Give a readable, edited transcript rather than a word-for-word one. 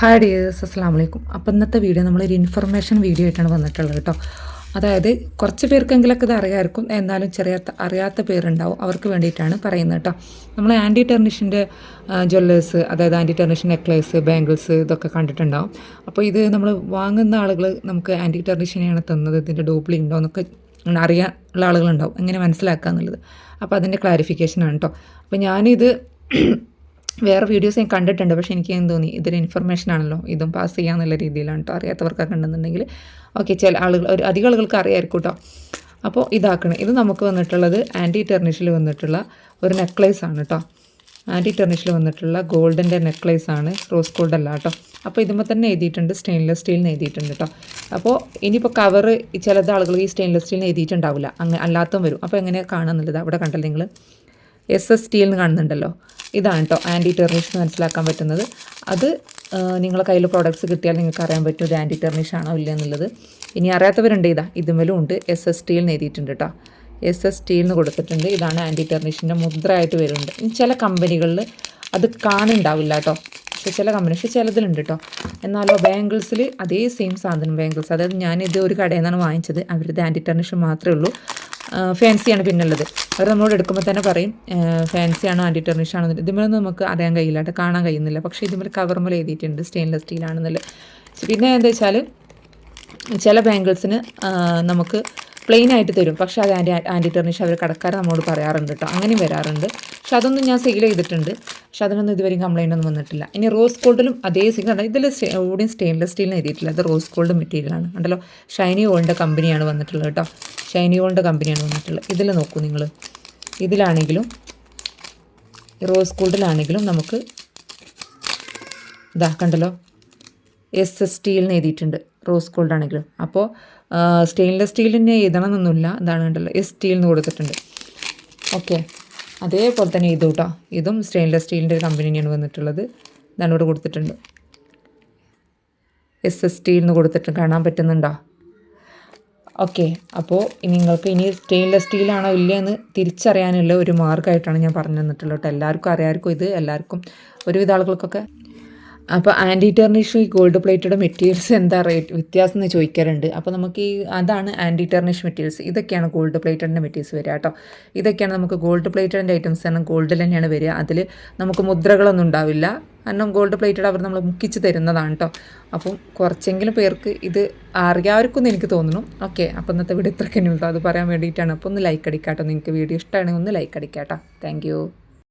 Hi dears, അസ്സലാമു അലൈക്കും. അപ്പോൾ ഇന്നത്തെ വീഡിയോ നമ്മളൊരു ഇൻഫർമേഷൻ വീഡിയോ ആയിട്ടാണ് വന്നിട്ടുള്ളത് കേട്ടോ. അതായത് കുറച്ച് പേർക്കെങ്കിലൊക്കെ ഇത് അറിയാമായിരിക്കും, എന്നാലും അറിയാത്ത പേരുണ്ടാവും, അവർക്ക് വേണ്ടിയിട്ടാണ് പറയുന്നത് കേട്ടോ. നമ്മൾ ആൻറ്റി ടെർണിഷിൻ്റെ ജ്വല്ലേഴ്സ്, അതായത് ആൻറ്റി ടെർണിഷൻ നെക്ലേസ്, ബാംഗിൾസ് ഇതൊക്കെ കണ്ടിട്ടുണ്ടാവും. അപ്പോൾ ഇത് നമ്മൾ വാങ്ങുന്ന ആളുകൾ നമുക്ക് ആൻറ്റി ടെർണിഷനെയാണ് തന്നത്, ഇതിൻ്റെ ഡൂപ്ലി ഉണ്ടോ എന്നൊക്കെ അറിയാനുള്ള ആളുകളുണ്ടാവും, എങ്ങനെ മനസ്സിലാക്കുക എന്നുള്ളത്. അപ്പോൾ അതിൻ്റെ ക്ലാരിഫിക്കേഷനാണ് കേട്ടോ. അപ്പോൾ ഞാനിത് വേറെ വീഡിയോസ് ഞാൻ കണ്ടിട്ടുണ്ട്, പക്ഷേ എനിക്ക് തോന്നി ഇതൊരു ഇൻഫർമേഷൻ ആണല്ലോ, ഇതും പാസ് ചെയ്യാന്നുള്ള രീതിയിലാണ് കേട്ടോ. അറിയാത്തവർക്കൊക്കെ ഉണ്ടെന്നുണ്ടെങ്കിൽ ഓക്കെ, ചില ആളുകൾ അധികം ആളുകൾക്ക് അറിയാമായിരിക്കും കേട്ടോ. അപ്പോൾ ഇതാക്കണം, ഇത് നമുക്ക് വന്നിട്ടുള്ളത് ആൻറ്റി ടെർണിഷിൽ വന്നിട്ടുള്ള ഒരു നെക്ലേസ് ആണ് കേട്ടോ. ആൻറ്റി ടെർണിഷിൽ വന്നിട്ടുള്ള ഗോൾഡിൻ്റെ നെക്ലേസ് ആണ്, റോസ് ഗോൾഡ് അല്ല കേട്ടോ. അപ്പോൾ ഇതുമ്പോൾ തന്നെ എഴുതിയിട്ടുണ്ട് സ്റ്റെയിൻലെസ് സ്റ്റീലിന് എഴുതിയിട്ടുണ്ട് കേട്ടോ. അപ്പോൾ ഇനിയിപ്പോൾ കവറ് ചിലത് ആളുകൾ ഈ സ്റ്റെയിൻലെസ് സ്റ്റീലിന് എഴുതിയിട്ടുണ്ടാവില്ല, അങ്ങനെ അല്ലാത്തതും വരും. അപ്പോൾ എങ്ങനെ കാണുന്നുള്ളത് അവിടെ കണ്ടല്ലോ നിങ്ങൾ, SS സ്റ്റീലിന് കാണുന്നുണ്ടല്ലോ, ഇതാണ് കേട്ടോ ആൻറ്റി ടെർണിഷ് എന്ന് മനസ്സിലാക്കാൻ പറ്റുന്നത്. അത് നിങ്ങളെ കയ്യിൽ പ്രോഡക്റ്റ്സ് കിട്ടിയാൽ നിങ്ങൾക്ക് അറിയാൻ പറ്റും ഇത് ആൻറ്റി ടെർണിഷ് ആണോ ഇല്ല എന്നുള്ളത്. ഇനി അറിയാത്തവരുണ്ട്, ഇതുമേലും ഉണ്ട് SS സ്റ്റീലിന് എഴുതിയിട്ടുണ്ട് കേട്ടോ. SS സ്റ്റീലിന് കൊടുത്തിട്ടുണ്ട്. ഇതാണ് ആൻറ്റി ടെർണിഷിൻ്റെ മുദ്രയായിട്ട് വരുന്നുണ്ട്. ചില കമ്പനികളിൽ അത് കാണുന്നുണ്ടാവില്ല കേട്ടോ, പക്ഷേ ചില കമ്പനി, പക്ഷേ ചിലതിലുണ്ട് കേട്ടോ. എന്നാലോ ബാംഗിൾസിൽ അതേ സെയിം സാധനം ബാംഗിൾസ്, അതായത് ഞാനിത് ഒരു കടയിൽ നിന്നാണ് വാങ്ങിച്ചത്, അവരുടെ ആൻറ്റി ടെർണിഷ് മാത്രമേ ഉള്ളൂ. ഫാൻസിയാണ് പിന്നുള്ളത്. അവർ നമ്മളോട് എടുക്കുമ്പോൾ തന്നെ പറയും ഫാൻസിയാണോ ആൻറ്റി ടെർണിഷ് ആണോ. ഇതുമേലൊന്നും നമുക്ക് അറിയാൻ കഴിയില്ല കേട്ടോ, കാണാൻ കഴിയുന്നില്ല. പക്ഷേ ഇതുമേൽ കവർമേൽ എഴുതിയിട്ടുണ്ട് സ്റ്റെയിൻലെസ് സ്റ്റീലാണെന്നല്ലേ. പിന്നെ എന്താ വെച്ചാൽ ചില ബാംഗിൾസിന് നമുക്ക് പ്ലെയിൻ ആയിട്ട് തരും, പക്ഷേ അത് ആൻറ്റി ടെർണിഷ് അവർ കടക്കാർ നമ്മളോട് പറയാറുണ്ട് കേട്ടോ, അങ്ങനെയും വരാറുണ്ട്. പക്ഷെ അതൊന്നും ഞാൻ സെയിൽ ചെയ്തിട്ടുണ്ട്, പക്ഷെ അതിനൊന്നും ഇതുവരെയും കംപ്ലയിൻ്റ് ഒന്നും വന്നിട്ടില്ല. ഇനി റോസ് ഗോൾഡിലും അതേ സെയിം കണ്ടോ, ഇതിൽ ഓടിയും സ്റ്റെയിൻലെസ് സ്റ്റീലിന് എഴുതിയിട്ടില്ല, അത് റോസ് ഗോൾഡ് മെറ്റീരിയലാണ് കണ്ടല്ലോ. ഷൈനി ഗോൾഡിൻ്റെ കമ്പനിയാണ് വന്നിട്ടുള്ളത് കേട്ടോ, ഷൈനി ഗോൾഡിൻ്റെ കമ്പനിയാണ് വന്നിട്ടുള്ളത്. ഇതിൽ നോക്കൂ നിങ്ങൾ, ഇതിലാണെങ്കിലും റോസ് ഗോൾഡിലാണെങ്കിലും നമുക്ക് ഇതാ കണ്ടല്ലോ SS സ്റ്റീലിന് എഴുതിയിട്ടുണ്ട്, റോസ് ഗോൾഡ് ആണെങ്കിലും. അപ്പോൾ സ്റ്റെയിൻലെസ് സ്റ്റീലിനെ എഴുതണമെന്നൊന്നുമില്ല, ഇതാണ് കണ്ടല്ലോ S സ്റ്റീലിന് കൊടുത്തിട്ടുണ്ട്. ഓക്കെ, അതേപോലെ തന്നെ ഇതും കേട്ടോ, ഇതും സ്റ്റെയിൻലെസ് സ്റ്റീലിൻ്റെ ഒരു കമ്പനി തന്നെയാണ് വന്നിട്ടുള്ളത്. ഇതാണ് ഇവിടെ കൊടുത്തിട്ടുണ്ട്, SS സ്റ്റീലിന് കൊടുത്തിട്ട് കാണാൻ പറ്റുന്നുണ്ടോ? ഓക്കെ, അപ്പോൾ നിങ്ങൾക്ക് ഇനി സ്റ്റെയിൻലെസ് സ്റ്റീലാണോ ഇല്ല എന്ന് തിരിച്ചറിയാനുള്ള ഒരു മാർഗ്ഗമായിട്ടാണ് ഞാൻ പറഞ്ഞു തന്നിട്ടുള്ളത് കേട്ടോ. എല്ലാവർക്കും അറിയാമായിരിക്കും ഇത്, എല്ലാവർക്കും ഒരുവിധ ആളുകൾക്കൊക്കെ. അപ്പോൾ ആൻറ്റി ടെർണിഷ് ഈ ഗോൾഡ് പ്ലേറ്റഡ് മെറ്റീരിയൽസ് എന്താ റേറ്റ് വ്യത്യാസം എന്ന് ചോദിക്കാറുണ്ട്. അപ്പോൾ നമുക്ക് അതാണ് ആൻറ്റി ടെർണിഷ് മെറ്റീരിയൽസ്, ഇതൊക്കെയാണ് ഗോൾഡ് പ്ലേറ്റഡിൻ്റെ മെറ്റീരിയൽസ് വരിക കേട്ടോ. ഇതൊക്കെയാണ് നമുക്ക് ഗോൾഡ് പ്ലേറ്റഡിൻ്റെ ഐറ്റംസ് ആണ്, ഗോൾഡിൽ തന്നെയാണ് വരിക. അതിൽ നമുക്ക് മുദ്രകളൊന്നും ഉണ്ടാവില്ല, കാരണം ഗോൾഡ് പ്ലേറ്റഡ് അവർ നമ്മൾ മുക്കിച്ച് തരുന്നതാണ് കേട്ടോ. അപ്പം കുറച്ചെങ്കിലും പേർക്ക് ഇത് അറിയാവർക്കൊന്നും എനിക്ക് തോന്നുന്നു. ഓക്കെ, അപ്പോൾ ഇന്നത്തെ വീഡിയോ ഇത്രയ്ക്ക് തന്നെയുള്ളൂ, അത് പറയാൻ വേണ്ടിയിട്ടാണ്. അപ്പോൾ ഒന്ന് ലൈക്ക് അടിക്കാട്ടോ, നിങ്ങൾക്ക് വീഡിയോ ഇഷ്ടമാണെങ്കിൽ ഒന്ന് ലൈക്ക് അടിക്കാട്ടോ. താങ്ക്